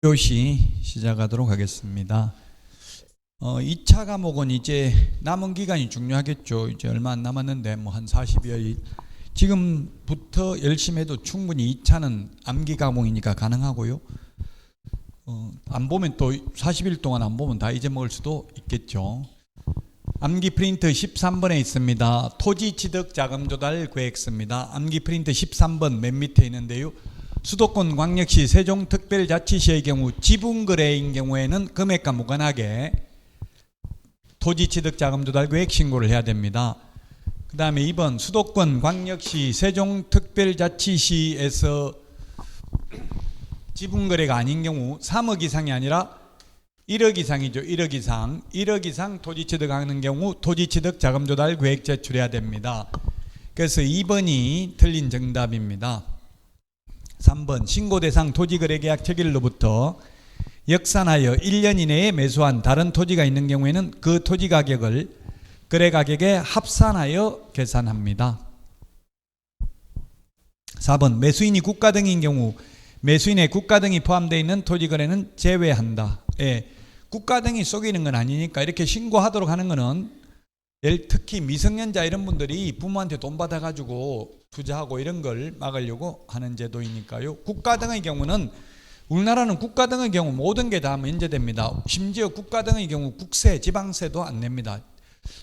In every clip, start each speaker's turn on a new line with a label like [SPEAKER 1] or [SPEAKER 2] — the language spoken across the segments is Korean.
[SPEAKER 1] 교시 시작하도록 하겠습니다. 2차 과목은 이제 남은 기간이 중요하겠죠. 이제 얼마 안 남았는데 뭐 한 40여일. 지금부터 열심히 해도 충분히 2차는 암기 과목이니까 가능하고요. 안 보면 또 40일 동안 안 보면 다 잊어먹을 수도 있겠죠. 암기 프린트 13번에 있습니다. 토지 취득 자금 조달 계획서입니다. 암기 프린트 13번 맨 밑에 있는데요. 수도권 광역시 세종특별자치시의 경우 지분거래인 경우에는 금액과 무관하게 토지 취득 자금 조달 계획 신고를 해야 됩니다. 그 다음에 2번 수도권 광역시 세종특별자치시에서 지분거래가 아닌 경우 3억 이상이 아니라 1억 이상이죠. 1억 이상. 1억 이상 토지 취득하는 경우 토지 취득 자금 조달 계획 제출해야 됩니다. 그래서 2번이 틀린 정답입니다. 3번 신고 대상 토지거래계약 체결로부터 역산하여 1년 이내에 매수한 다른 토지가 있는 경우에는 그 토지 가격을 거래 가격에 합산하여 계산합니다. 4번 매수인이 국가 등인 경우 매수인의 국가 등이 포함되어 있는 토지 거래는 제외한다. 국가 등이 속이는 건 아니니까 이렇게 신고하도록 하는 거는 특히 미성년자 이런 분들이 부모한테 돈 받아가지고 투자하고 이런 걸 막으려고 하는 제도이니까요. 국가 등의 경우는 우리나라는 국가 등의 경우 모든 게 다 면제됩니다. 심지어 국가 등의 경우 국세, 지방세도 안 냅니다.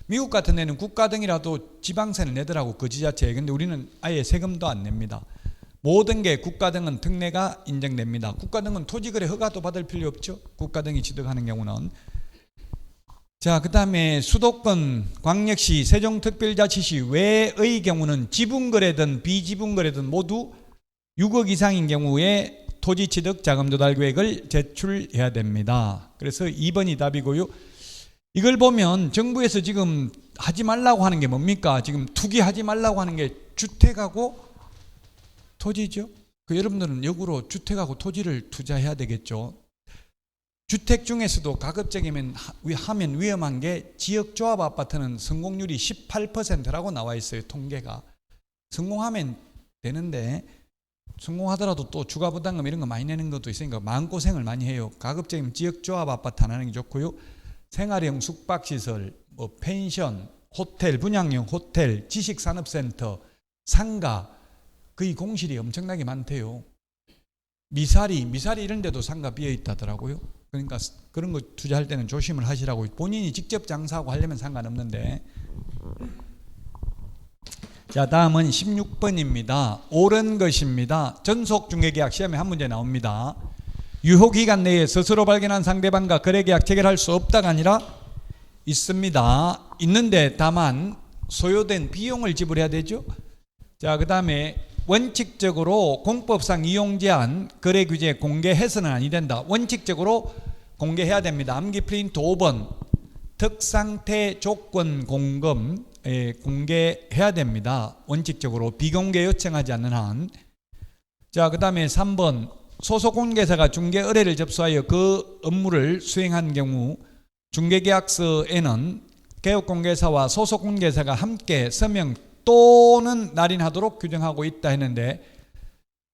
[SPEAKER 1] 미국 같은 데는 국가 등이라도 지방세를 내더라고 그 지자체에. 근데 우리는 아예 세금도 안 냅니다. 모든 게 국가 등은 특례가 인정됩니다. 국가 등은 토지거래 허가도 받을 필요 없죠. 국가 등이 취득하는 경우는. 자, 그 다음에 수도권 광역시 세종특별자치시 외의 경우는 지분거래든 비지분거래든 모두 6억 이상인 경우에 토지 취득 자금 조달 계획을 제출해야 됩니다. 그래서 2번이 답이고요. 이걸 보면 정부에서 지금 하지 말라고 하는 게 뭡니까? 지금 투기하지 말라고 하는 게 주택하고 토지죠. 여러분들은 역으로 주택하고 토지를 투자해야 되겠죠. 주택 중에서도 가급적이면 하면 위험한 게 지역조합 아파트는 성공률이 18%라고 나와 있어요. 통계가. 성공하면 되는데 성공하더라도 또 주가부담금 이런 거 많이 내는 것도 있으니까 마음고생을 많이 해요. 가급적이면 지역조합 아파트 하나 하는 게 좋고요. 생활형 숙박시설, 뭐 펜션, 호텔, 분양형 호텔, 지식산업센터, 상가 거의 공실이 엄청나게 많대요. 미사리 이런 데도 상가 비어 있다더라고요. 그러니까 그런 거 투자할 때는 조심을 하시라고. 본인이 직접 장사하고 하려면 상관없는데. 자, 다음은 16번입니다. 옳은 것입니다. 전속중개계약 시험에 한 문제 나옵니다. 유효기간 내에 스스로 발견한 상대방과 거래계약 체결할 수 없다가 아니라 있습니다. 있는데 다만 소요된 비용을 지불해야 되죠. 자, 그 다음에 원칙적으로 공법상 이용제한 거래 규제 공개해서는 아니 된다. 원칙적으로 공개해야 됩니다. 암기 프린트 5번 특상태 조건 공금 공개해야 됩니다. 원칙적으로 비공개 요청하지 않는 한. 자, 그 다음에 3번 소속공개사가 중개 의뢰를 접수하여 그 업무를 수행한 경우 중개계약서에는 개업공개사와 소속공개사가 함께 서명 또는 날인하도록 규정하고 있다 했는데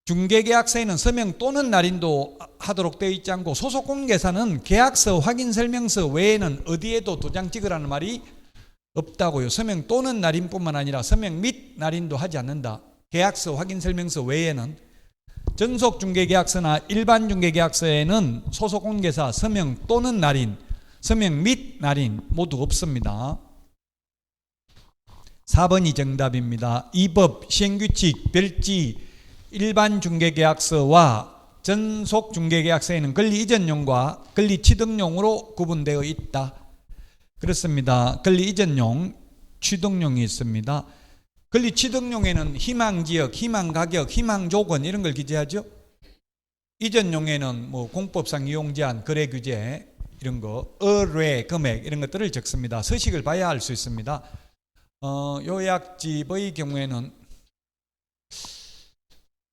[SPEAKER 1] 중개계약서에는 서명 또는 날인도 하도록 되어 있지 않고 소속공개사는 계약서 확인설명서 외에는 어디에도 도장 찍으라는 말이 없다고요. 서명 또는 날인뿐만 아니라 서명 및 날인도 하지 않는다. 계약서 확인설명서 외에는. 전속중개계약서나 일반중개계약서에는 소속공개사 서명 또는 날인, 서명 및 날인 모두 없습니다. 4번이 정답입니다. 이 법 시행규칙 별지 일반중개계약서와 전속중개계약서에는 권리이전용과 권리취득용으로 구분되어 있다. 그렇습니다. 권리이전용, 취득용이 있습니다. 권리취득용에는 희망지역, 희망가격, 희망조건 이런 걸 기재하죠. 이전용에는 뭐 공법상 이용제한, 거래규제 이런 거, 의뢰, 금액 이런 것들을 적습니다. 서식을 봐야 알 수 있습니다. 요약집의 경우에는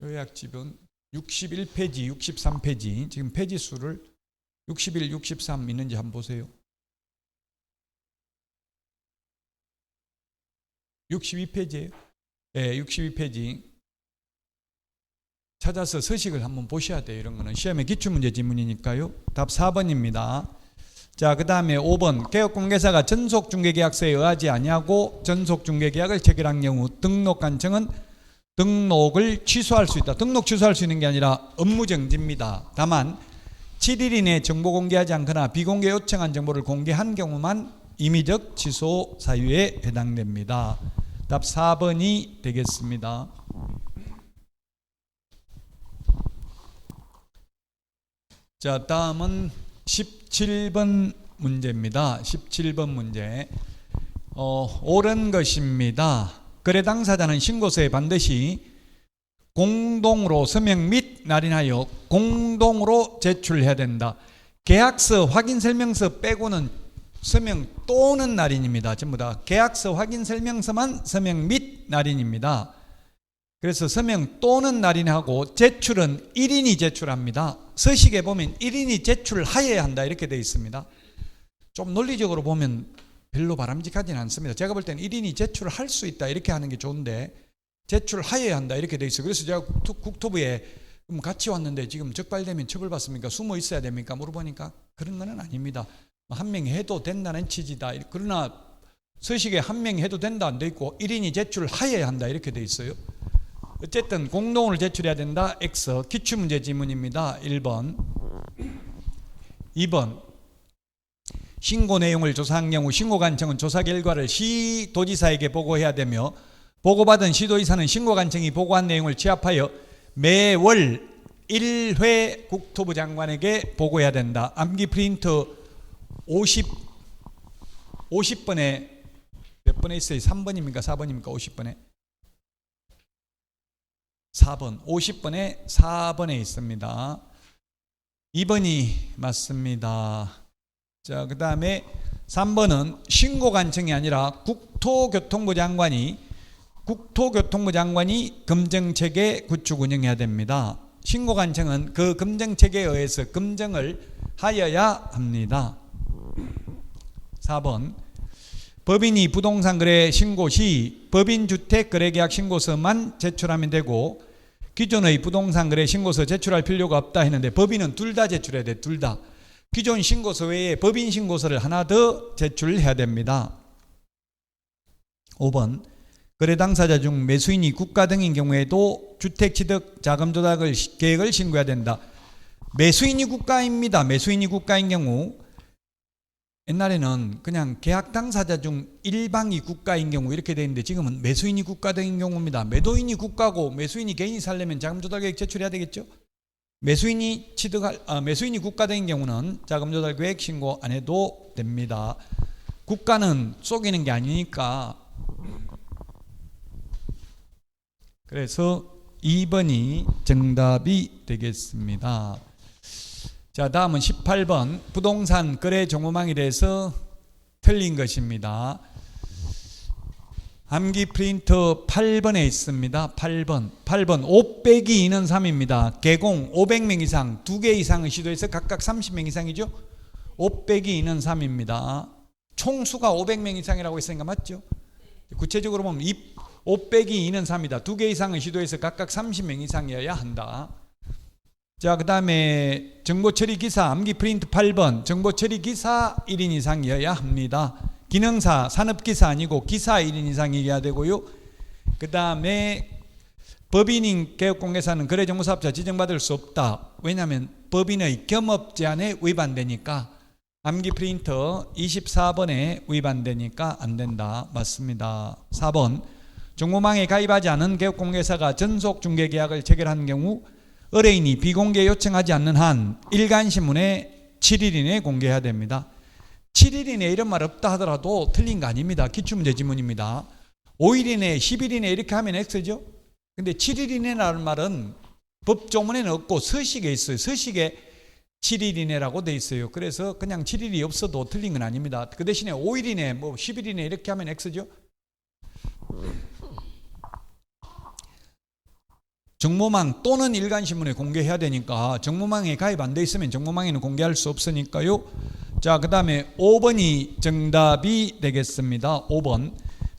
[SPEAKER 1] 요약집은 61페이지, 63페이지 지금 페이지 수를 61, 63 있는지 한번 보세요. 62페이지예요. 네, 62페이지. 찾아서 서식을 한번 보셔야 돼요. 이런 거는 시험의 기출문제 지문이니까요. 답 4번입니다. 자, 그 다음에 5번. 개업공개사가 전속중개계약서에 의하지 아니하고 전속중개계약을 체결한 경우 등록관청은 등록을 취소할 수 있다. 등록 취소할 수 있는 게 아니라 업무정지입니다. 다만 7일 이내 정보 공개하지 않거나 비공개 요청한 정보를 공개한 경우만 임의적 취소 사유에 해당됩니다. 답 4번이 되겠습니다. 자, 다음은 17번 문제입니다. 17번 문제. 옳은 것입니다. 거래 당사자는 신고서에 반드시 공동으로 서명 및 날인하여 공동으로 제출해야 된다. 계약서 확인 설명서 빼고는 서명 또는 날인입니다. 전부 다 계약서 확인 설명서만 서명 및 날인입니다. 그래서 서명 또는 날인하고 제출은 1인이 제출합니다. 서식에 보면 1인이 제출하여야 한다 이렇게 되어 있습니다. 좀 논리적으로 보면 별로 바람직하지는 않습니다. 제가 볼 때는 1인이 제출할 수 있다 이렇게 하는 게 좋은데 제출하여야 한다 이렇게 되어 있어요. 그래서 제가 국토부에 같이 왔는데 지금 적발되면 처벌받습니까? 숨어 있어야 됩니까? 물어보니까 그런 건 아닙니다. 한 명이 해도 된다는 취지다. 그러나 서식에 한 명이 해도 된다 안 돼 있고 1인이 제출하여야 한다 이렇게 되어 있어요. 어쨌든 공동으로 제출해야 된다. X. 기출문제 지문입니다. 1번. 2번. 신고 내용을 조사한 경우 신고관청은 조사 결과를 시도지사에게 보고해야 되며 보고받은 시도지사는 신고관청이 보고한 내용을 취합하여 매월 1회 국토부 장관에게 보고해야 된다. 암기 프린트 50번에 몇 번에 있어요? 3번입니까? 4번입니까? 50번에? 4번. 50번에 4번에 있습니다. 2번이 맞습니다. 자, 그 다음에 3번은 신고관청이 아니라 국토교통부 장관이 검정체계 구축 운영해야 됩니다. 신고관청은 그 검정체계에 의해서 검정을 하여야 합니다. 4번. 법인이 부동산 거래 신고 시 법인주택거래계약 신고서만 제출하면 되고 기존의 부동산 거래 신고서 제출할 필요가 없다 했는데 법인은 둘 다 제출해야 돼. 둘 다. 기존 신고서 외에 법인 신고서를 하나 더 제출해야 됩니다. 5번. 거래 당사자 중 매수인이 국가 등인 경우에도 주택취득 자금조달 계획을 신고해야 된다. 매수인이 국가입니다. 매수인이 국가인 경우 옛날에는 그냥 계약 당사자 중 일방이 국가인 경우 이렇게 되어 있는데 지금은 매수인이 국가 등인 경우입니다. 매도인이 국가고 매수인이 개인이 살려면 자금조달 계획 제출해야 되겠죠. 매수인이 국가 등인 경우는 자금조달 계획 신고 안 해도 됩니다. 국가는 속이는 게 아니니까. 그래서 2번이 정답이 되겠습니다. 자, 다음은 18번. 부동산 거래 정보망에 대해서 틀린 것입니다. 암기 프린터 8번에 있습니다. 8번 5 빼기 2는 3입니다. 개공 500명 이상 2개 이상의 시도에서 각각 30명 이상이죠. 5 빼기 2는 3입니다. 총수가 500명 이상이라고 했으니까 맞죠? 구체적으로 보면 5 빼기 2는 3이다. 2개 이상의 시도에서 각각 30명 이상이어야 한다. 자, 그 다음에 정보처리기사 암기 프린트 8번 정보처리기사 1인 이상이어야 합니다. 기능사 산업기사 아니고 기사 1인 이상이어야 되고요. 그 다음에 법인인 개업공개사는 거래정보사업자 지정받을 수 없다. 왜냐하면 법인의 겸업 제한에 위반되니까. 암기 프린터 24번에 위반되니까 안 된다. 맞습니다. 4번. 정보망에 가입하지 않은 개업공개사가 전속중개계약을 체결한 경우 의뢰인이 비공개 요청하지 않는 한 일간신문에 7일 이내에 공개해야 됩니다. 7일 이내에 이런 말 없다 하더라도 틀린 거 아닙니다. 기출문제 지문입니다. 5일 이내, 10일 이내 이렇게 하면 X죠. 근데 7일 이내라는 말은 법조문에는 없고 서식에 있어요. 서식에 7일 이내라고 돼 있어요. 그래서 그냥 7일이 없어도 틀린 건 아닙니다. 그 대신에 5일 이내, 10일 이내 이렇게 하면 X죠. 정보망 또는 일간신문에 공개해야 되니까 정보망에 가입 안 돼 있으면 정보망에는 공개할 수 없으니까요. 자, 그 다음에 5번이 정답이 되겠습니다. 5번.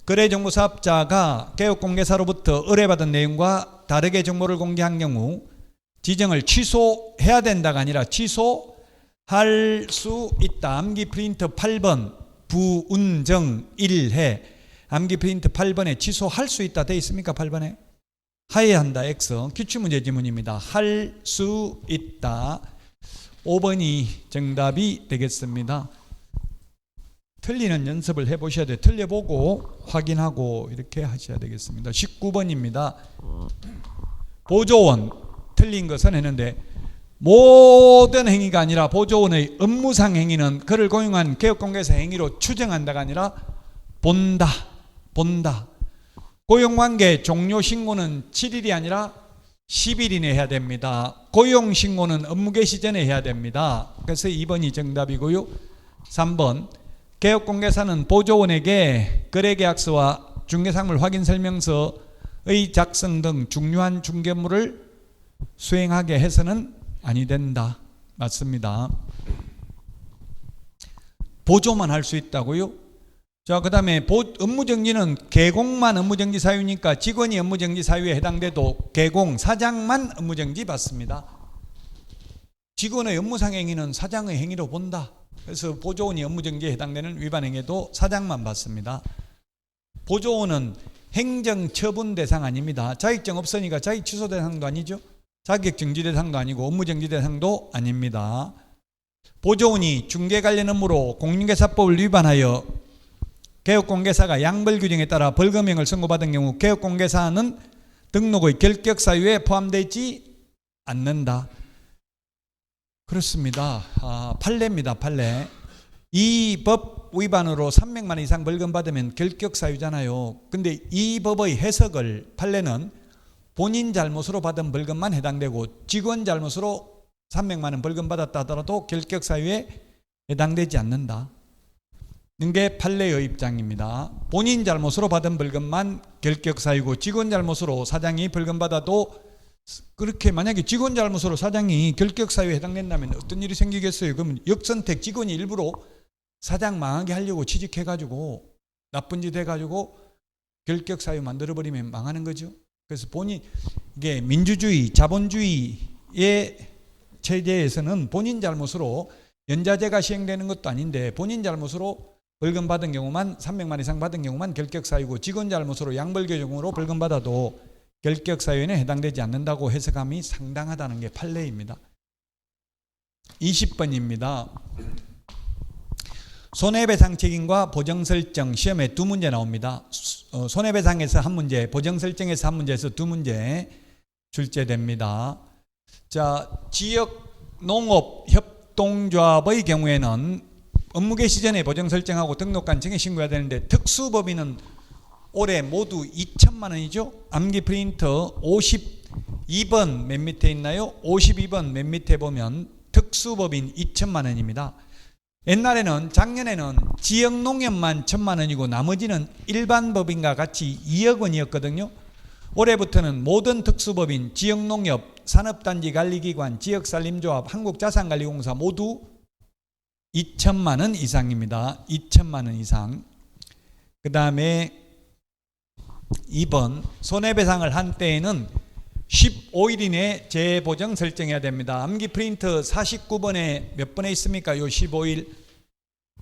[SPEAKER 1] 거래정보사업자가 개업공개사로부터 의뢰받은 내용과 다르게 정보를 공개한 경우 지정을 취소해야 된다가 아니라 취소할 수 있다. 암기 프린터 8번 부운정 1해. 암기 프린터 8번에 취소할 수 있다 되어 있습니까? 8번에 하여야 한다. X. 기출문제 지문입니다. 할 수 있다. 5번이 정답이 되겠습니다. 틀리는 연습을 해보셔야 돼요. 틀려보고 확인하고 이렇게 하셔야 되겠습니다. 19번입니다. 보조원 틀린 것은 했는데 모든 행위가 아니라 보조원의 업무상 행위는 그를 고용한 개업공개사 행위로 추정한다가 아니라 본다. 고용관계 종료신고는 7일이 아니라 10일 이내 해야 됩니다. 고용신고는 업무 개시 전에 해야 됩니다. 그래서 2번이 정답이고요. 3번 개업공개사는 보조원에게 거래계약서와 중개상물 확인설명서의 작성 등 중요한 중개물을 수행하게 해서는 아니 된다. 맞습니다. 보조만 할 수 있다고요? 자, 그 다음에 업무정지는 개공만 업무정지 사유니까 직원이 업무정지 사유에 해당돼도 개공, 사장만 업무정지 받습니다. 직원의 업무상 행위는 사장의 행위로 본다. 그래서 보조원이 업무정지에 해당되는 위반행위도 사장만 받습니다. 보조원은 행정처분 대상 아닙니다. 자격증 없으니까 자격 취소 대상도 아니죠. 자격정지 대상도 아니고 업무정지 대상도 아닙니다. 보조원이 중개 관련 업무로 공인중개사법을 위반하여 개업공개사가 양벌규정에 따라 벌금형을 선고받은 경우 개업공개사는 등록의 결격사유에 포함되지 않는다. 그렇습니다. 판례입니다. 판례. 이 법 위반으로 300만 원 이상 벌금 받으면 결격사유잖아요. 근데 이 법의 해석을 판례는 본인 잘못으로 받은 벌금만 해당되고 직원 잘못으로 300만 원 벌금 받았다 하더라도 결격사유에 해당되지 않는다. 이게 판례의 입장입니다. 본인 잘못으로 받은 벌금만 결격사유고 직원 잘못으로 사장이 벌금 받아도 그렇게 만약에 직원 잘못으로 사장이 결격사유에 해당된다면 어떤 일이 생기겠어요? 그러면 역선택 직원이 일부러 사장 망하게 하려고 취직해가지고 나쁜 짓 해가지고 결격사유 만들어버리면 망하는 거죠. 그래서 이게 민주주의, 자본주의의 체제에서는 본인 잘못으로 연자제가 시행되는 것도 아닌데 본인 잘못으로 벌금 받은 경우만 300만 이상 받은 경우만 결격사유고 직원 잘못으로 양벌규정으로 벌금 받아도 결격사유에는 해당되지 않는다고 해석함이 상당하다는 게 판례입니다. 20번입니다. 손해배상 책임과 보정설정 시험에 두 문제 나옵니다. 손해배상에서 한 문제, 보정설정에서 한 문제에서 두 문제 출제됩니다. 자, 지역농업협동조합의 경우에는 업무 개시 전에 보정 설정하고 등록한 증액 신고해야 되는데 특수법인은 올해 모두 2천만 원이죠. 암기 프린터 52번 맨 밑에 있나요? 52번 맨 밑에 보면 특수법인 2천만 원입니다. 옛날에는 작년에는 지역농협만 1천만 원이고 나머지는 일반 법인과 같이 2억 원이었거든요. 올해부터는 모든 특수법인, 지역농협, 산업단지관리기관, 지역산림조합, 한국자산관리공사 모두 2천만 원 이상입니다. 2천만 원 이상. 그 다음에 2번 손해배상을 한 때에는 15일 이내 재보정 설정해야 됩니다. 암기 프린터 49번에 몇 번에 있습니까? 요 15일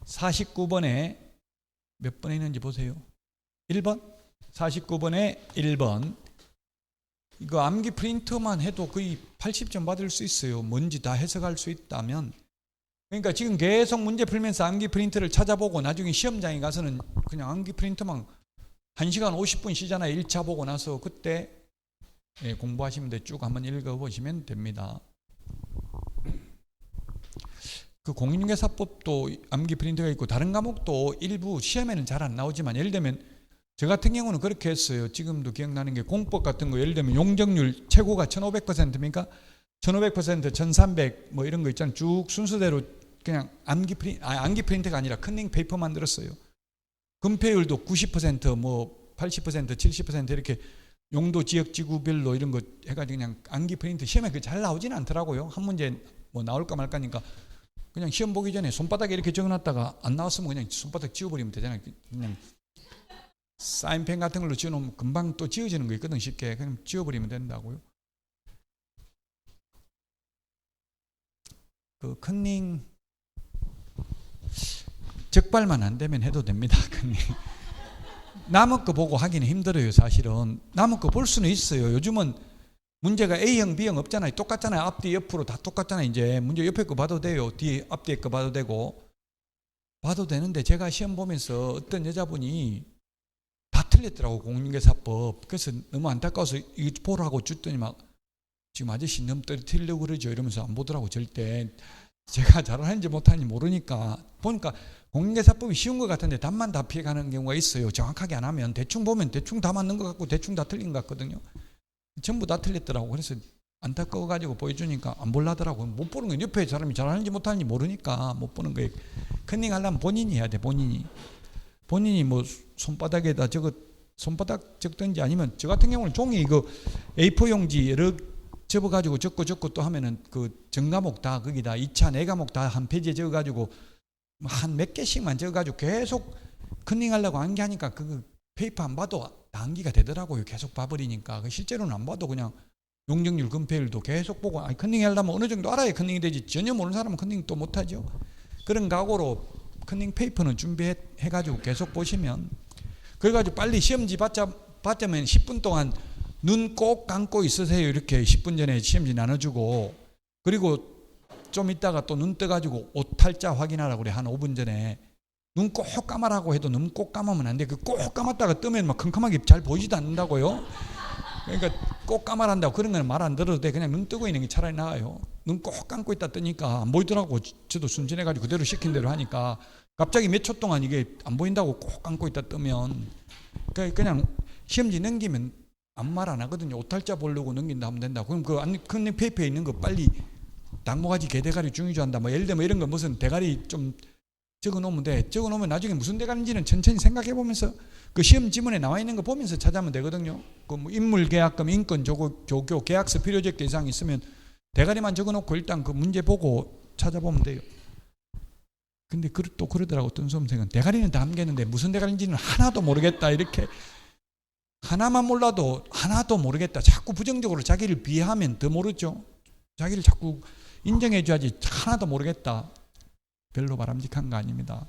[SPEAKER 1] 49번에 몇 번에 있는지 보세요. 1번? 49번에 1번. 이거 암기 프린터만 해도 거의 80점 받을 수 있어요. 뭔지 다 해석할 수 있다면. 그러니까 지금 계속 문제 풀면서 암기 프린터를 찾아보고 나중에 시험장에 가서는 그냥 암기 프린터만 1시간 50분 쉬잖아요. 1차 보고 나서 그때 공부하시면 돼. 쭉 한번 읽어보시면 됩니다. 그 공인중개사법도 암기 프린터가 있고 다른 과목도 일부 시험에는 잘 안 나오지만 예를 들면 저 같은 경우는 그렇게 했어요. 지금도 기억나는 게 공법 같은 거 예를 들면 용적률 최고가 1500%입니까? 1500%, 1300 뭐 이런 거 있잖아요. 쭉 순서대로 그냥 암기 프린터가 아니라 컨닝 페이퍼 만들었어요. 금폐율도 90% 뭐 80%, 70% 이렇게 용도 지역 지구별로 이런 거 해가지고 그냥 암기 프린터 시험에 잘 나오지는 않더라고요. 한 문제 뭐 나올까 말까니까 그냥 시험 보기 전에 손바닥에 이렇게 적어놨다가 안 나왔으면 그냥 손바닥 지워버리면 되잖아요. 그냥 사인펜 같은 걸로 지워놓으면 금방 또 지워지는 거 있거든. 쉽게 그냥 지워버리면 된다고요. 그 컨닝 적발만 안 되면 해도 됩니다. 컨닝. 남의 거 보고 하기는 힘들어요. 사실은 남의 거 볼 수는 있어요. 요즘은 문제가 A형 B형 없잖아요. 똑같잖아요. 앞뒤 옆으로 다 똑같잖아요. 이제 문제 옆에 거 봐도 돼요. 뒤에 앞뒤에 거 봐도 되고 봐도 되는데, 제가 시험 보면서 어떤 여자분이 다 틀렸더라고, 공인중개사법. 그래서 너무 안타까워서 이거 보라고 줬더니 막 지금 아저씨 너무 틀리려고 그러죠 이러면서 안 보더라고. 절대 제가 잘하는지 못하는지 모르니까. 보니까 공인중개사법이 쉬운 것 같은데 답만 다 피해가는 경우가 있어요. 정확하게 안 하면 대충 보면 대충 다 맞는 것 같고 대충 다 틀린 것 같거든요. 전부 다 틀렸더라고. 그래서 안타까워가지고 보여주니까 안 볼라더라고. 못 보는 거예요. 옆에 사람이 잘하는지 못하는지 모르니까 못 보는 거예요. 컨닝 하려면 본인이 해야 돼. 본인이 뭐 손바닥에다 손바닥 적든지, 아니면 저 같은 경우는 종이 이거 A4 용지 여러 접어가지고 적고 또 하면은 그 전과목 다 거기다 2차 4과목 다 한 페이지에 적어가지고 한 몇 개씩만 적어가지고 계속 컨닝 하려고 암기하니까 그 페이퍼 안 봐도 다 암기가 되더라고요. 계속 봐버리니까. 실제로는 안 봐도 그냥 용적률 금폐율도 계속 보고, 컨닝 하려면 어느 정도 알아야 컨닝이 되지, 전혀 모르는 사람은 컨닝 또 못하죠. 그런 각오로 컨닝 페이퍼는 준비해가지고 계속 보시면, 그래가지고 빨리 시험지 받자면 10분 동안 눈 꼭 감고 있으세요. 이렇게 10분 전에 시험지 나눠주고, 그리고 좀 있다가 또 눈 떠가지고 오탈자 확인하라고 그래. 한 5분 전에. 눈 꼭 감아라고 해도 너무 꼭 감으면 안 돼. 그 꼭 감았다가 뜨면 막 컴컴하게 잘 보이지도 않는다고요. 그러니까 꼭 감아란다고 그런 거는 말 안 들어도 돼. 그냥 눈 뜨고 있는 게 차라리 나아요. 눈 꼭 감고 있다 뜨니까 안 보이더라고. 저도 순진해가지고 그대로 시킨 대로 하니까 갑자기 몇 초 동안 이게 안 보인다고 꼭 감고 있다 뜨면 그냥 시험지 넘기면 아무 말 안 하거든요. 오탈자 보려고 넘긴다 하면 된다. 그럼 그 컨닝 페이퍼에 있는 거 빨리 당모가지 개대가리 중위조한다. 뭐 예를 들면 이런 거 무슨 대가리 좀 적어놓으면 돼. 적어놓으면 나중에 무슨 대가리인지는 천천히 생각해보면서 그 시험 지문에 나와 있는 거 보면서 찾아면 되거든요. 그 뭐 인물계약금, 인권, 조교, 계약서 필요적 이상이 있으면 대가리만 적어놓고 일단 그 문제 보고 찾아보면 돼요. 근데 또 그러더라고. 어떤 수험생은 대가리는 다 암기했는데 무슨 대가리인지는 하나도 모르겠다. 이렇게 하나만 몰라도 하나도 모르겠다. 자꾸 부정적으로 자기를 비하하면 더 모르죠. 자기를 자꾸 인정해줘야지. 하나도 모르겠다. 별로 바람직한 거 아닙니다.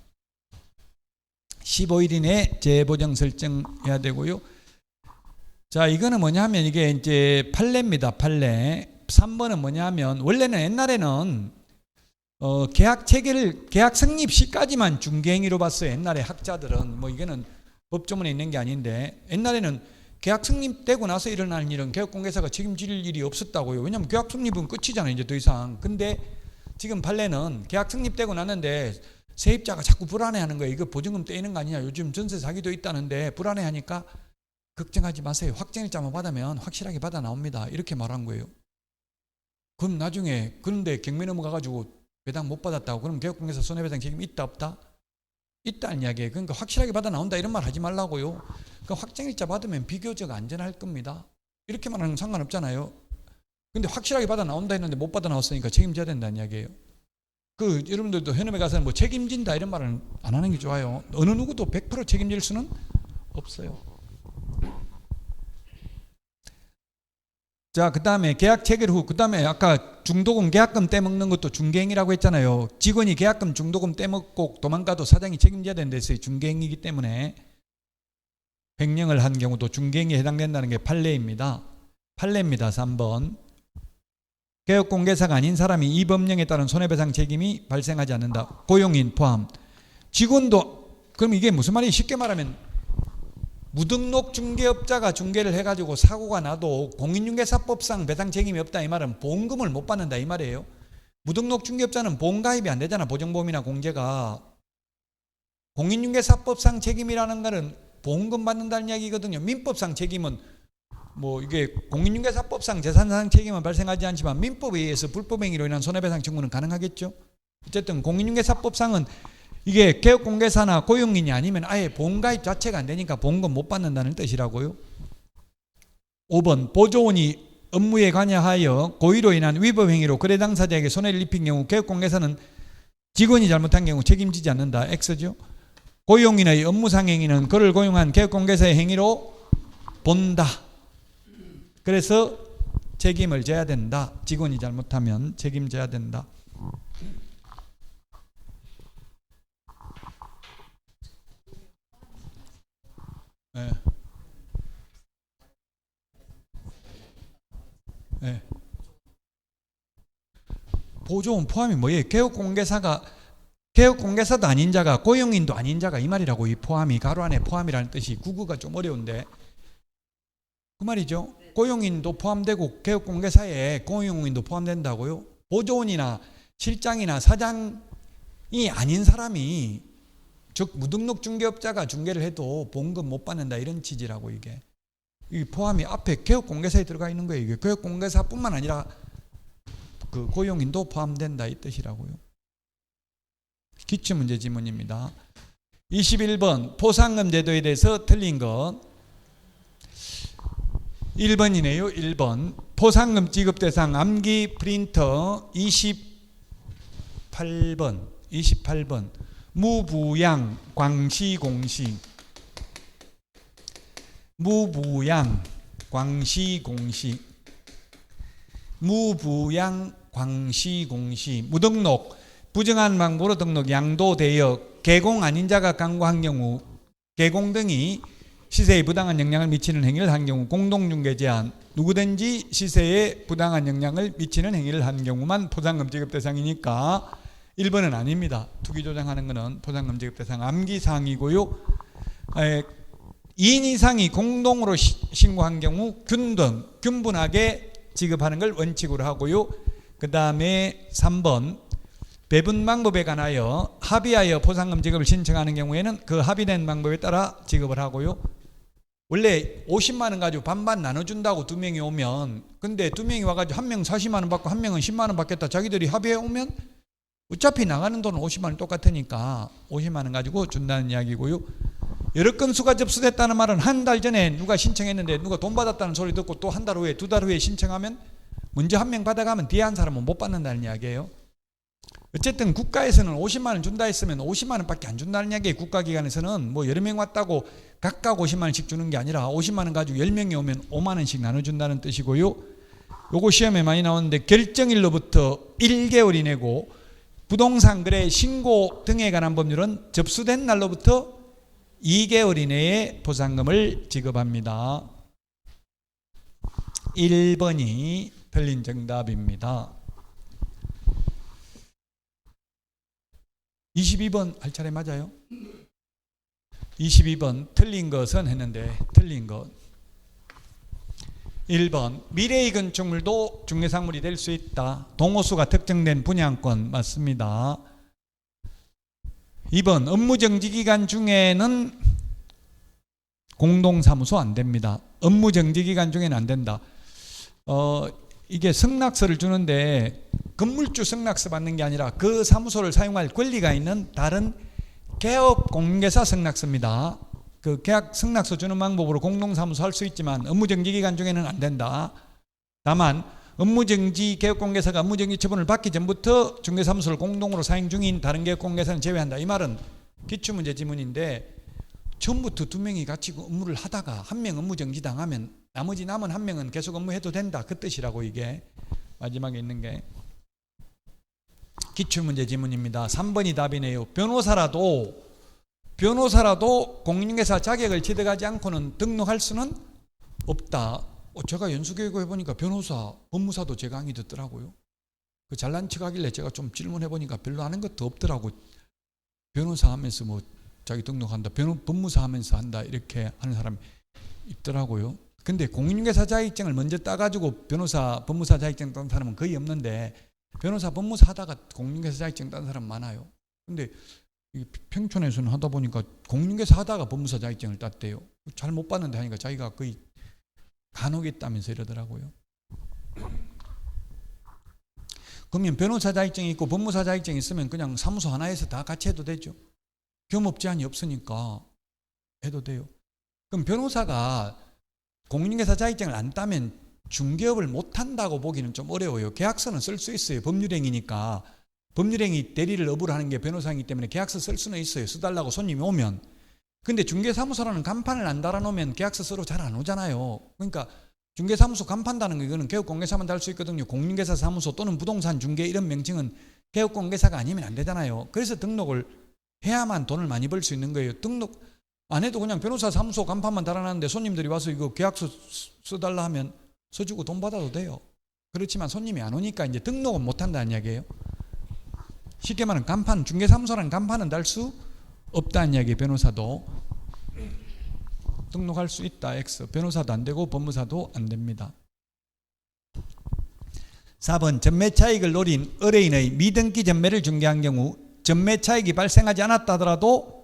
[SPEAKER 1] 15일 이내 재보정 설정해야 되고요. 자, 이거는 뭐냐면 이게 이제 판례입니다. 판례. 3번은 뭐냐면 원래는 옛날에는 계약 성립 시까지만 중개행위로 봤어요. 옛날에 학자들은. 뭐 이거는 법조문에 있는 게 아닌데, 옛날에는 계약 성립되고 나서 일어나는 일은 개업공개사가 책임질 일이 없었다고요. 왜냐하면 계약 성립은 끝이잖아요. 이제 더 이상. 근데 지금 판례는 계약 성립되고 났는데 세입자가 자꾸 불안해하는 거예요. 이거 보증금 떼이는 거 아니냐. 요즘 전세 사기도 있다는데 불안해하니까 걱정하지 마세요. 확정일자만 받으면 확실하게 받아 나옵니다. 이렇게 말한 거예요. 그럼 나중에 그런데 경매 넘어가가지고 배당 못 받았다고 그럼 개업공개사 손해배상 책임 있다 없다? 있다는 이야기예요. 그러니까 확실하게 받아 나온다 이런 말 하지 말라고요. 그러니까 확정일자 받으면 비교적 안전할 겁니다. 이렇게 말하는 건 상관없잖아요. 근데 확실하게 받아 나온다 했는데 못 받아 나왔으니까 책임져야 된다는 이야기예요. 그 여러분들도 현업에 가서는 뭐 책임진다 이런 말은 안 하는 게 좋아요. 어느 누구도 100% 책임질 수는 없어요. 자, 그 다음에 계약 체결 후, 그 다음에 아까 중도금 계약금 떼먹는 것도 중개행위라고 했잖아요. 직원이 계약금 중도금 떼먹고 도망가도 사장이 책임져야 된다 했어요. 중개행위이기 때문에 횡령을 한 경우도 중개행위에 해당된다는 게 판례입니다. 판례입니다. 3번. 개업공개사가 아닌 사람이 이 법령에 따른 손해배상 책임이 발생하지 않는다. 고용인 포함. 직원도, 그럼 이게 무슨 말이에요? 쉽게 말하면 무등록 중개업자가 중개를 해가지고 사고가 나도 공인중개사법상 배상 책임이 없다 이 말은 보험금을 못 받는다 이 말이에요. 무등록 중개업자는 보험가입이 안 되잖아. 보증보험이나 공제가. 공인중개사법상 책임이라는 거는 보험금 받는다는 이야기거든요. 민법상 책임은 뭐 이게 공인중개사법상 재산상 책임은 발생하지 않지만 민법에 의해서 불법행위로 인한 손해배상 청구는 가능하겠죠. 어쨌든 공인중개사법상은 이게 개업공개사나 고용인이 아니면 아예 보험가입 자체가 안 되니까 보험금 못 받는다는 뜻이라고요. 5번 보조원이 업무에 관여하여 고의로 인한 위법행위로 거래 당사자에게 손해를 입힌 경우 개업공개사는 직원이 잘못한 경우 책임지지 않는다. X죠. 고용인의 업무상 행위는 그를 고용한 개업공개사의 행위로 본다. 그래서 책임을 져야 된다. 직원이 잘못하면 책임져야 된다. 예. 예. 보조원 포함이 뭐예요? 개업공개사도 아닌 자가 고용인도 아닌 자가 이 말이라고. 이 포함이 가로 안에 포함이라는 뜻이 국어가 좀 어려운데 그 말이죠. 고용인도 포함되고 개업공개사에 고용인도 포함된다고요. 보조원이나 실장이나 사장이 아닌 사람이, 즉 무등록 중개업자가 중개를 해도 보험금 못 받는다 이런 취지라고. 이게 이 포함이 앞에 개업공개사에 들어가 있는 거예요. 이게 개업공개사뿐만 아니라 그 고용인도 포함된다 이 뜻이라고요. 기출문제 지문입니다. 21번 포상금 제도에 대해서 틀린 것 1번이네요. 1번 포상금 지급 대상 암기 프린터 28번 무부양 광시공시 무부양 광시공시 무등록 부정한 방법으로 등록 양도 대역 개공 아닌 자가 강구한 경우 개공 등이 시세에 부당한 영향을 미치는 행위를 한 경우 공동중개 제한 누구든지 시세에 부당한 영향을 미치는 행위를 한 경우만 포상금 지급 대상이니까 1번은 아닙니다. 투기 조장하는 것은 포상금 지급 대상 암기사항이고요. 2인 이상이 공동으로 신고한 경우 균분하게 지급하는 걸 원칙으로 하고요. 그 다음에 3번 배분 방법에 관하여 합의하여 포상금 지급을 신청하는 경우에는 그 합의된 방법에 따라 지급을 하고요. 원래 50만 원 가지고 반반 나눠준다고 2명이 오면, 근데 2명이 와가지고 1명 40만 원 받고 1명은 10만 원 받겠다 자기들이 합의해 오면 어차피 나가는 돈은 50만 원 똑같으니까 50만 원 가지고 준다는 이야기고요. 여러 건수가 접수됐다는 말은 한 달 전에 누가 신청했는데 누가 돈 받았다는 소리 듣고 또 한 달 후에 2달 후에 신청하면 먼저 1명 받아가면 뒤에 한 사람은 못 받는다는 이야기예요. 어쨌든 국가에서는 50만 원 준다 했으면 50만 원밖에 안 준다는 이야기예요. 국가기관에서는 뭐 여러 명 왔다고 각각 50만 원씩 주는 게 아니라 50만 원 가지고 10명이 오면 5만 원씩 나눠준다는 뜻이고요. 요거 시험에 많이 나오는데 결정일로부터 1개월 이내고 부동산 거래 신고 등에 관한 법률은 접수된 날로부터 2개월 이내에 포상금을 지급합니다. 1번이 틀린 정답입니다. 22번 할 차례 맞아요? 22번 틀린 것은 했는데 틀린 것 1번 미래의 건축물도 중개상물이 될 수 있다. 동호수가 특정된 분양권 맞습니다. 2번 업무정지기간 중에는 공동사무소 안 됩니다. 업무정지기간 중에는 안 된다. 이게 승낙서를 주는데 건물주 승낙서 받는 게 아니라 그 사무소를 사용할 권리가 있는 다른 개업공개사 승낙서입니다. 그 계약 승낙서 주는 방법으로 공동사무소 할 수 있지만 업무정지 기간 중에는 안 된다. 다만 업무정지 개업공개사가 업무정지 처분을 받기 전부터 중개사무소를 공동으로 사용 중인 다른 개업공개사는 제외한다. 이 말은 기출문제 지문인데 처음부터 2명이 같이 업무를 하다가 1명 업무정지 당하면 나머지 남은 1명은 계속 업무해도 된다. 그 뜻이라고. 이게 마지막에 있는 게 기출문제 지문입니다. 3번이 답이네요. 변호사라도 공인중개사 자격을 취득하지 않고는 등록할 수는 없다. 제가 연수교육을 해보니까 변호사, 법무사도 제 강의 듣더라고요. 그 잘난 척하길래 제가 좀 질문해보니까 별로 아는 것도 없더라고. 변호사 하면서 뭐 자기 등록한다, 법무사 하면서 한다 이렇게 하는 사람이 있더라고요. 근데 공인중개사 자격증을 먼저 따가지고 변호사, 법무사 자격증 딴 사람은 거의 없는데 변호사, 법무사 하다가 공인중개사 자격증 딴 사람 많아요. 근데 평촌에서는 하다 보니까 공인중개사 하다가 법무사 자격증을 땄대요. 잘 못 봤는데 하니까 자기가 거의 간혹 있다면서 이러더라고요. 그러면 변호사 자격증이 있고 법무사 자격증이 있으면 그냥 사무소 하나에서 다 같이 해도 되죠. 겸업 제한이 없으니까 해도 돼요. 그럼 변호사가 공인중개사 자격증을 안 따면 중개업을 못한다고 보기는 좀 어려워요. 계약서는 쓸 수 있어요. 법률행위니까. 법률행위 대리를 업으로 하는 게 변호사이기 때문에 계약서 쓸 수는 있어요. 써달라고 손님이 오면. 근데 중개사무소라는 간판을 안 달아놓으면 계약서 쓰러 잘 안 오잖아요. 그러니까 중개사무소 간판 다는 거 이거는 개업공개사만 달 수 있거든요. 공인중개사 사무소 또는 부동산 중개 이런 명칭은 개업공개사가 아니면 안 되잖아요. 그래서 등록을 해야만 돈을 많이 벌 수 있는 거예요. 안 해도 그냥 변호사 사무소 간판만 달아놨는데 손님들이 와서 이거 계약서 써달라 하면 써주고 돈 받아도 돼요. 그렇지만 손님이 안 오니까 이제 등록은 못 한다는 이야기예요. 쉽게 말하면 간판, 중개사무소라는 간판은 달 수 없다는 이야기예요. 변호사도 등록할 수 있다. X. 변호사도 안 되고 법무사도 안 됩니다. 4번 전매 차익을 노린 의뢰인의 미등기 전매를 중개한 경우 전매 차익이 발생하지 않았다 하더라도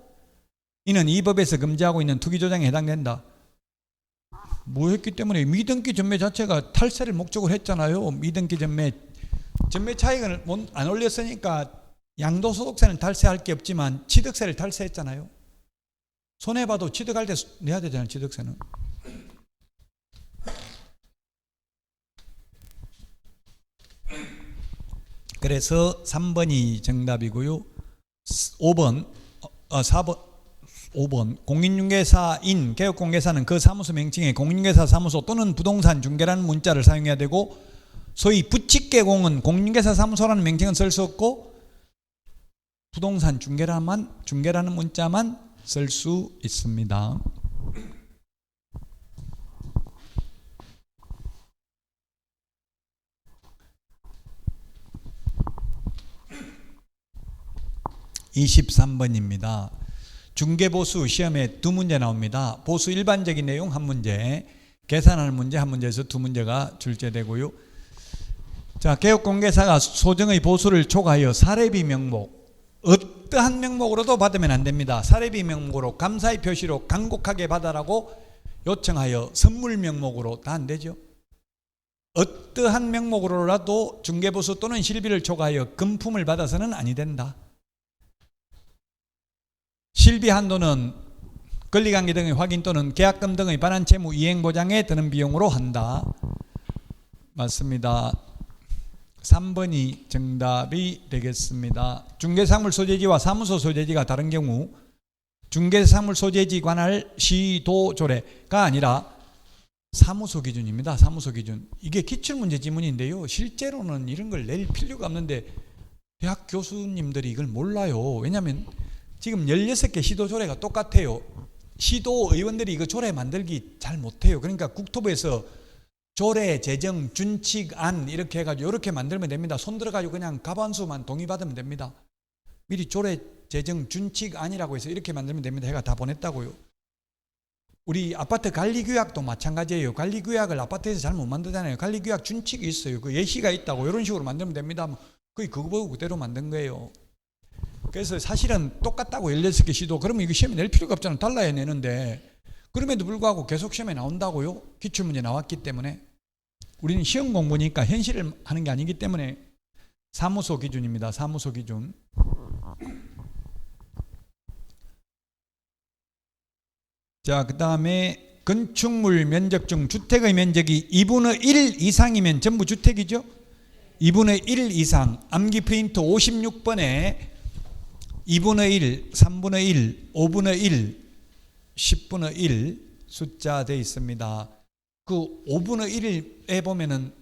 [SPEAKER 1] 이는 이 법에서 금지하고 있는 투기조장에 해당된다. 뭐 했기 때문에 미등기 전매 자체가 탈세를 목적으로 했잖아요. 미등기 전매 차익을 안 올렸으니까 양도소득세는 탈세할 게 없지만 취득세를 탈세했잖아요. 손해봐도 취득할 때 내야 되잖아요. 취득세는. 그래서 3번이 정답이고요. 5번 공인중개사인 개업공개사는 그 사무소 명칭에 공인중개사 사무소 또는 부동산 중개라는 문자를 사용해야 되고 소위 부칙개공은 공인중개사 사무소라는 명칭은 쓸 수 없고 부동산 중개라는 문자만 쓸 수 있습니다. (23번입니다) 중개보수 시험에 두 문제 나옵니다. 보수 일반적인 내용 한 문제, 계산하는 문제 한 문제에서 두 문제가 출제되고요. 자, 개업공개사가 소정의 보수를 촉하여 사례비 명목, 어떠한 명목으로도 받으면 안 됩니다. 사례비 명목으로 감사의 표시로 간곡하게 받아라고 요청하여 선물 명목으로 다 안 되죠. 어떠한 명목으로라도 중개보수 또는 실비를 촉하여 금품을 받아서는 아니 된다. 실비 한도는 권리관계 등의 확인 또는 계약금 등의 반환 채무 이행 보장에 드는 비용으로 한다. 맞습니다. 3번이 정답이 되겠습니다. 중개사물 소재지와 사무소 소재지가 다른 경우 중개사물 소재지 관할 시도조례가 아니라 사무소 기준입니다. 사무소 기준. 이게 기출문제 지문인데요. 실제로는 이런 걸 낼 필요가 없는데 대학 교수님들이 이걸 몰라요. 왜냐하면 지금 16개 시도조례가 똑같아요. 시도의원들이 이거 조례 만들기 잘 못해요. 그러니까 국토부에서 조례, 제정, 준칙안 이렇게 해가지고 이렇게 만들면 됩니다. 손 들어가지고 그냥 가반수만 동의받으면 됩니다. 미리 조례, 제정, 준칙안이라고 해서 이렇게 만들면 됩니다. 해가 다 보냈다고요. 우리 아파트 관리규약도 마찬가지예요. 관리규약을 아파트에서 잘 못 만들잖아요. 관리규약 준칙이 있어요. 그 예시가 있다고 이런 식으로 만들면 됩니다. 거의 그거 보고 그대로 만든 거예요. 그래서 사실은 똑같다고 16개 시도. 그러면 이거 시험에 낼 필요가 없잖아요. 달라야 내는데. 그럼에도 불구하고 계속 시험에 나온다고요? 기출문제 나왔기 때문에. 우리는 시험 공부니까 현실을 하는 게 아니기 때문에 사무소 기준입니다. 사무소 기준. 자, 그 다음에 건축물 면적 중 주택의 면적이 2분의 1 이상이면 전부 주택이죠? 2분의 1 이상. 암기 프린트 56번에 2분의 1, 3분의 1, 5분의 1, 10분의 1 숫자 되어 있습니다. 그 5분의 1에 보면은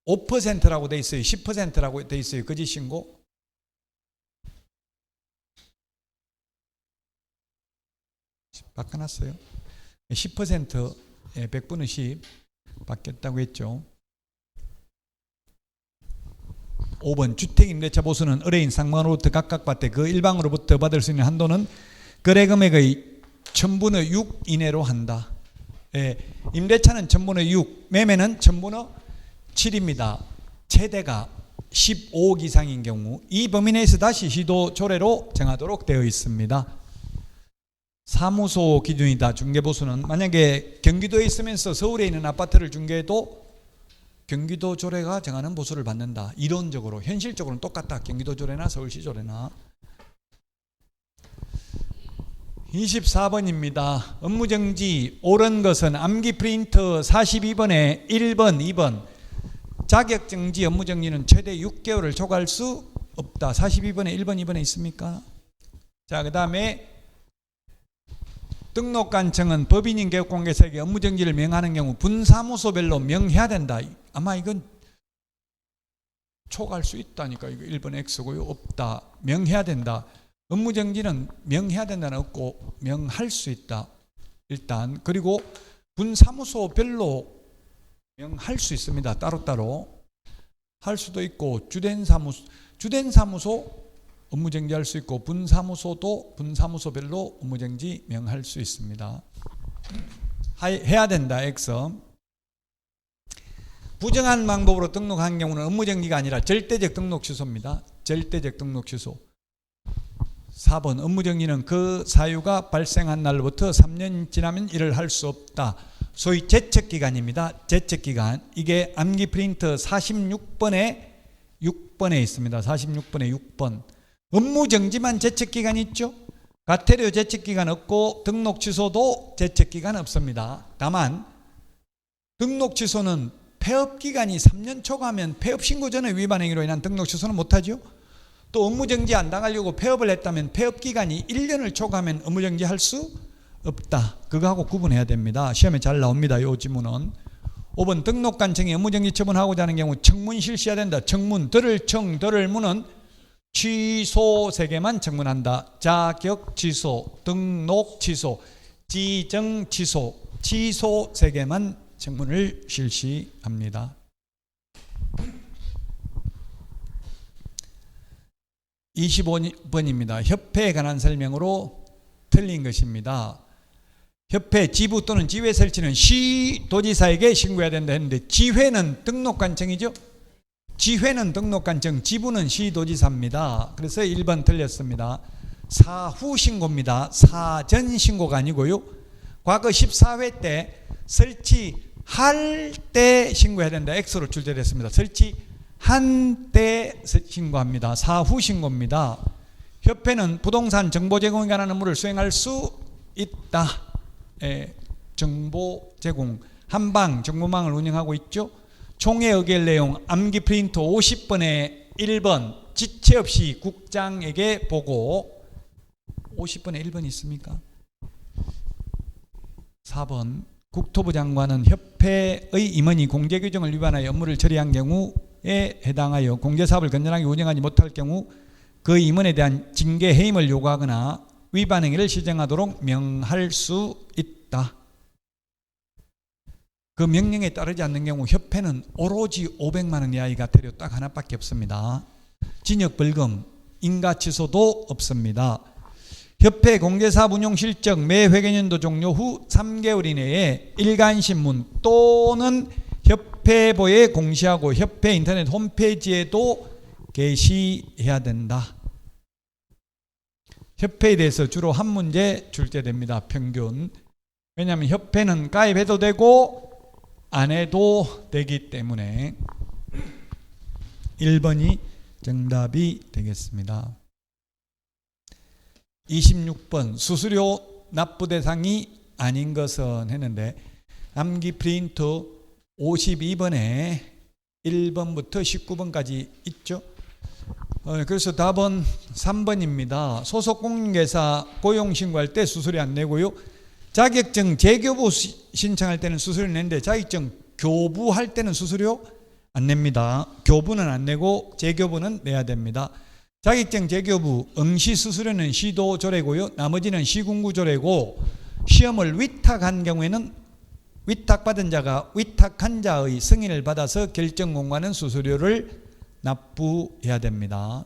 [SPEAKER 1] 5%라고 되어 있어요. 10%라고 되어 있어요. 거짓 신고. 바꿔놨어요. 10%에 100분의 10 받겠다고 했죠. 5번 주택임대차 보수는 의뢰인 상방으로부터 각각 받되 그 일방으로부터 받을 수 있는 한도는 거래금액의 1000분의 6 이내로 한다. 예, 임대차는 1000분의 6, 매매는 1000분의 7입니다. 최대가 15억 이상인 경우 이 범위 내에서 다시 시도 조례로 정하도록 되어 있습니다. 사무소 기준이다. 중개보수는 만약에 경기도에 있으면서 서울에 있는 아파트를 중개해도 경기도 조례가 정하는 보수를 받는다. 이론적으로, 현실적으로는 똑같다. 경기도 조례나 서울시 조례나. 24번입니다. 업무정지 옳은 것은 암기 프린터 42번에 1번, 2번. 자격정지 업무정지는 최대 6개월을 초과할 수 없다. 42번에 1번, 2번에 있습니까? 자, 그 다음에 등록관청은 법인인 개업공개사에게 업무정지를 명하는 경우 분사무소별로 명해야 된다. 아마 이건 초과할 수 있다니까. 이거 1번 X고요. 없다. 명해야 된다. 업무정지는 명해야 된다는 없고 명할 수 있다. 일단. 그리고 분사무소별로 명할 수 있습니다. 따로따로 할 수도 있고 주된 사무소 업무정지 할 수 있고 분사무소도 분사무소별로 업무정지 명할 수 있습니다. 해야 된다. X. 부정한 방법으로 등록한 경우는 업무정지가 아니라 절대적 등록 취소입니다. 절대적 등록 취소. 4번 업무정지는 그 사유가 발생한 날로부터 3년 지나면 일을 할 수 없다. 소위 제척기간입니다. 제척기간. 이게 암기 프린트 46번에 6번에 있습니다. 46번에 6번. 업무정지만 제척기간이 있죠. 과태료 제척기간 없고 등록 취소도 제척기간 없습니다. 다만 등록 취소는 폐업기간이 3년 초과하면 폐업 신고 전에 위반 행위로 인한 등록 취소는 못하죠. 또 업무정지 안 당하려고 폐업을 했다면 폐업기간이 1년을 초과하면 업무정지 할 수 없다. 그거하고 구분해야 됩니다. 시험에 잘 나옵니다. 이 지문은. 5번 등록관청이 업무정지 처분하고자 하는 경우 청문 실시해야 된다. 청문. 들을 문은 취소 3개만 청문한다. 자격 취소, 등록 취소, 지정 취소, 취소 3개만 청문을 실시합니다. 25번입니다. 협회에 관한 설명으로 틀린 것입니다. 협회 지부 또는 지회 설치는 시도지사에게 신고해야 된다 했는데 지회는 등록관청이죠. 지회는 등록관청, 지부는 시도지사입니다. 그래서 1번 틀렸습니다. 사후 신고입니다. 사전 신고가 아니고요. 과거 14회 때 설치할 때 신고해야 된다. X로 출제됐습니다. 설치한 때 신고합니다. 사후 신고입니다. 협회는 부동산 정보 제공에 관한 업무를 수행할 수 있다. 정보 제공, 한방 정보망을 운영하고 있죠. 총회 의결 내용 암기 프린트 50번에 1번 지체 없이 국장에게 보고. 50번에 1번 있습니까? 4번 국토부 장관은 협회의 임원이 공제규정을 위반하여 업무를 처리한 경우에 해당하여 공제사업을 건전하게 운영하지 못할 경우 그 임원에 대한 징계 해임을 요구하거나 위반 행위를 시정하도록 명할 수 있다. 그 명령에 따르지 않는 경우 협회는 오로지 500만 원 이하의 과태료 딱 하나밖에 없습니다. 징역벌금, 인가취소도 없습니다. 협회 공제사업 운용 실적 매 회계연도 종료 후 3개월 이내에 일간신문 또는 협회보에 공시하고 협회 인터넷 홈페이지에도 게시해야 된다. 협회에 대해서 주로 한 문제 출제됩니다. 평균. 왜냐하면 협회는 가입해도 되고 안 해도 되기 때문에 1번이 정답이 되겠습니다. 26번 수수료 납부 대상이 아닌 것은 했는데 암기 프린트 52번에 1번부터 19번까지 있죠. 그래서 답은 3번입니다. 소속 공인중개사 고용신고할 때 수수료 안 내고요. 자격증 재교부 신청할 때는 수수료 내는데 자격증 교부할 때는 수수료 안 냅니다. 교부는 안 내고 재교부는 내야 됩니다. 자격증 재교부 응시 수수료는 시도 조례고요. 나머지는 시군구 조례고 시험을 위탁한 경우에는 위탁받은 자가 위탁한 자의 승인을 받아서 결정 공고하는 수수료를 납부해야 됩니다.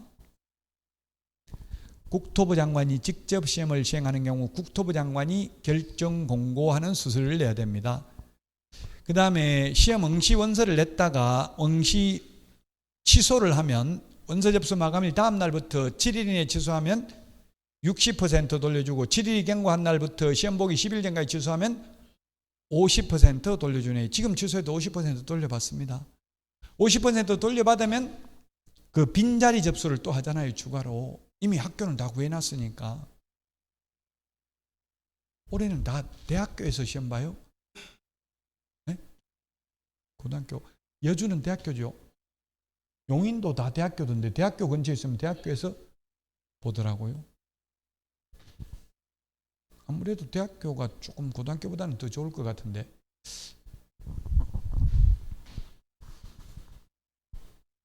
[SPEAKER 1] 국토부 장관이 직접 시험을 시행하는 경우 국토부 장관이 결정 공고하는 수수료를 내야 됩니다. 그 다음에 시험 응시 원서를 냈다가 응시 취소를 하면 원서 접수 마감일 다음 날부터 7일 이내에 취소하면 60% 돌려주고 7일이 경과한 날부터 시험 보기 10일 전까지 취소하면 50% 돌려주네요. 지금 취소해도 50% 돌려받습니다. 50% 돌려받으면 그 빈자리 접수를 또 하잖아요. 추가로. 이미 학교는 다 구해놨으니까. 올해는 다 대학교에서 시험 봐요. 네? 고등학교. 여주는 대학교죠. 용인도 다 대학교던데 대학교 근처에 있으면 대학교에서 보더라고요. 아무래도 대학교가 조금 고등학교보다는 더 좋을 것 같은데.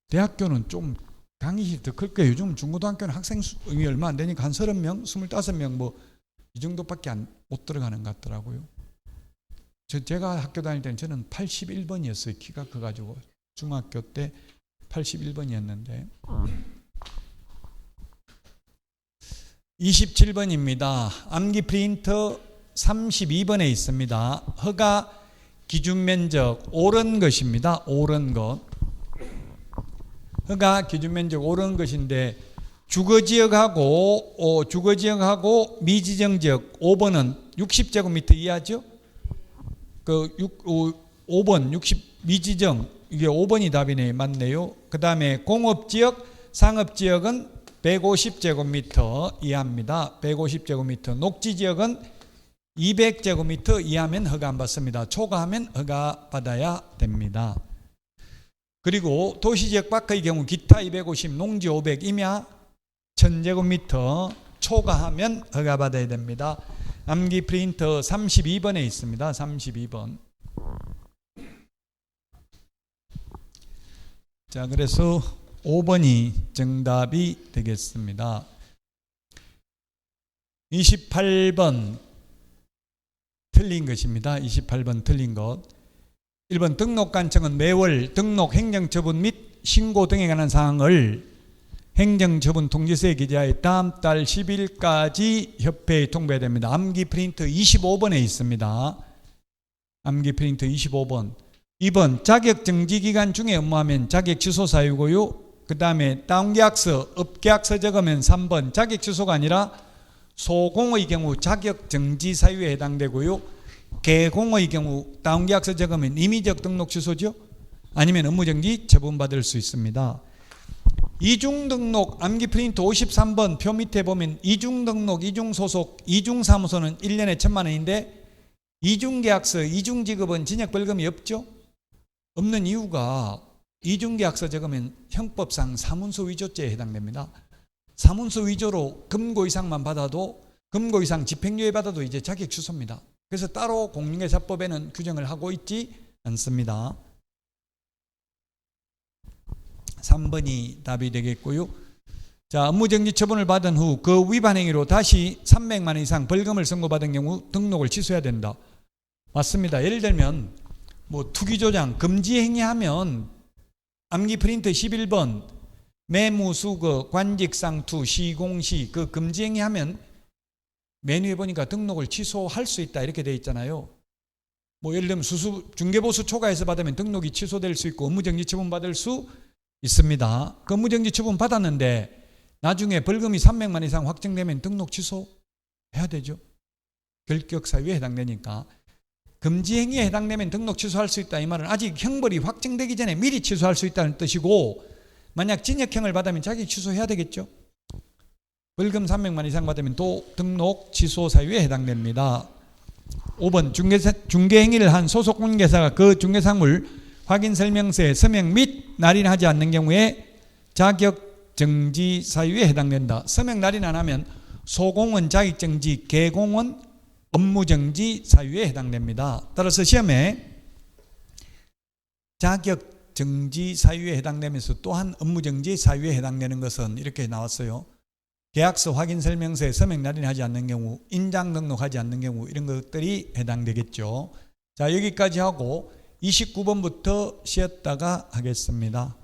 [SPEAKER 1] 대학교는 좀 강의실이 더 클 거예요. 요즘 중고등학교는 학생 수이 얼마 안 되니까 한 30명, 25명 뭐 이 정도밖에 못 들어가는 것 같더라고요. 제가 학교 다닐 때는 저는 81번이었어요. 키가 커가지고 중학교 때 81번이었는데 27번입니다. 암기 프린터 32번에 있습니다. 허가 기준 면적 옳은 것입니다. 옳은 것. 허가 기준 면적 옳은 것인데 주거지역하고 미지정지역 5번은 60제곱미터 이하죠. 그 5번 60 미지정 이게 5번이 답이네. 맞네요. 그 다음에 공업지역 상업지역은 150제곱미터 이하입니다. 150제곱미터. 녹지지역은 200제곱미터 이하면 허가 안 받습니다. 초과하면 허가 받아야 됩니다. 그리고 도시지역 밖의 경우 기타 250, 농지 500, 임야 1000제곱미터 초과하면 허가 받아야 됩니다. 암기 프린터 32번에 있습니다. 32번. 자, 그래서 5번이 정답이 되겠습니다. 28번 틀린 것입니다. 28번 틀린 것. 1번 등록관청은 매월 등록 행정처분 및 신고 등에 관한 사항을 행정처분 통지서에 기재하여 다음 달 10일까지 협회에 통보해야 됩니다. 암기 프린터 25번에 있습니다. 암기 프린터 25번. 2번 자격정지기간 중에 업무하면 자격 취소 사유고요. 그 다음에 다운계약서, 업계약서 적으면 3번 자격 취소가 아니라 소공의 경우 자격정지 사유에 해당되고요. 개공의 경우 다운계약서 적으면 임의적 등록 취소죠. 아니면 업무정지 처분받을 수 있습니다. 이중등록 암기 프린트 53번 표 밑에 보면 이중등록, 이중소속, 이중사무소는 1년에 1000만 원인데 이중계약서, 이중지급은 진역벌금이 없죠. 없는 이유가 이중계약서 적으면 형법상 사문서 위조죄에 해당됩니다. 사문서 위조로 금고 이상만 받아도 금고 이상 집행유예 받아도 이제 자격 취소입니다. 그래서 따로 공인중개사법에는 규정을 하고 있지 않습니다. 3번이 답이 되겠고요. 자, 업무정지 처분을 받은 후 그 위반 행위로 다시 300만 원 이상 벌금을 선고받은 경우 등록을 취소해야 된다. 맞습니다. 예를 들면 뭐 투기조장, 금지 행위하면 암기 프린트 11번 매무수거, 관직상투, 시공시 그 금지 행위하면 메뉴에 보니까 등록을 취소할 수 있다 이렇게 돼 있잖아요. 뭐 예를 들면 중개보수 초과해서 받으면 등록이 취소될 수 있고 업무정지 처분 받을 수 있습니다. 그 업무정지 처분 받았는데 나중에 벌금이 300만 이상 확정되면 등록 취소해야 되죠. 결격 사유에 해당되니까. 금지 행위에 해당되면 등록 취소할 수 있다 이 말은 아직 형벌이 확정되기 전에 미리 취소할 수 있다는 뜻이고, 만약 징역형을 받으면 자기 취소해야 되겠죠. 벌금 300만 이상 받으면 또 등록 취소 사유에 해당됩니다. 5번 중개행위를 한 소속 공인중개사가 그 중개사물 확인 설명서에 서명 및 날인하지 않는 경우에 자격 정지 사유에 해당된다. 서명 날인 안 하면 소공은 자격 정지, 개공은 업무 정지 사유에 해당됩니다. 따라서 시험에 자격 정지 사유에 해당되면서 또한 업무 정지 사유에 해당되는 것은 이렇게 나왔어요. 계약서 확인 설명서에 서명 날인하지 않는 경우, 인장 등록하지 않는 경우 이런 것들이 해당되겠죠. 자, 여기까지 하고 29번부터 쉬었다가 하겠습니다.